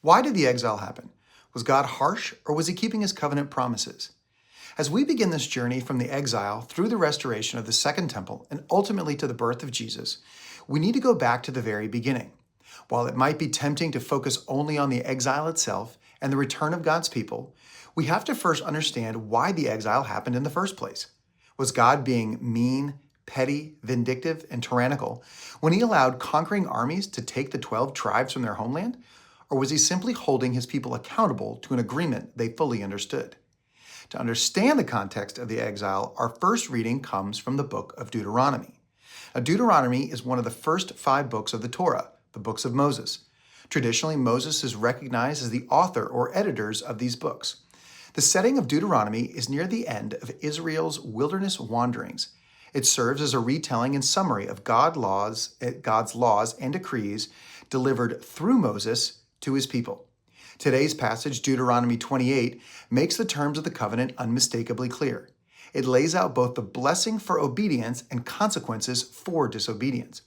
Why did the exile happen? Was God harsh, or was he keeping his covenant promises? As we begin this journey from the exile through the restoration of the Second Temple and ultimately to the birth of Jesus, we need to go back to the very beginning. While it might be tempting to focus only on the exile itself and the return of God's people, we have to first understand why the exile happened in the first place. Was God being mean, petty, vindictive, and tyrannical when he allowed conquering armies to take the 12 tribes from their homeland? Or was he simply holding his people accountable to an agreement they fully understood? To understand the context of the exile, our first reading comes from the book of Deuteronomy. Now, Deuteronomy is one of the first 5 books of the Torah, the books of Moses. Traditionally, Moses is recognized as the author or editors of these books. The setting of Deuteronomy is near the end of Israel's wilderness wanderings. It serves as a retelling and summary of God's laws and decrees delivered through Moses to his people. Today's passage, Deuteronomy 28, makes the terms of the covenant unmistakably clear. It lays out both the blessing for obedience and consequences for disobedience.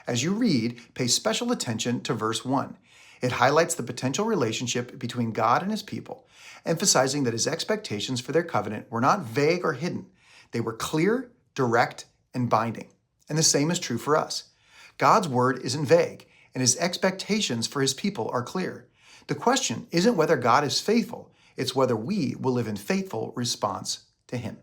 As you read, pay special attention to verse 1. It highlights the potential relationship between God and his people, emphasizing that his expectations for their covenant were not vague or hidden. They were clear, direct, and binding. And the same is true for us. God's word isn't vague, and his expectations for his people are clear. The question isn't whether God is faithful, it's whether we will live in faithful response to him.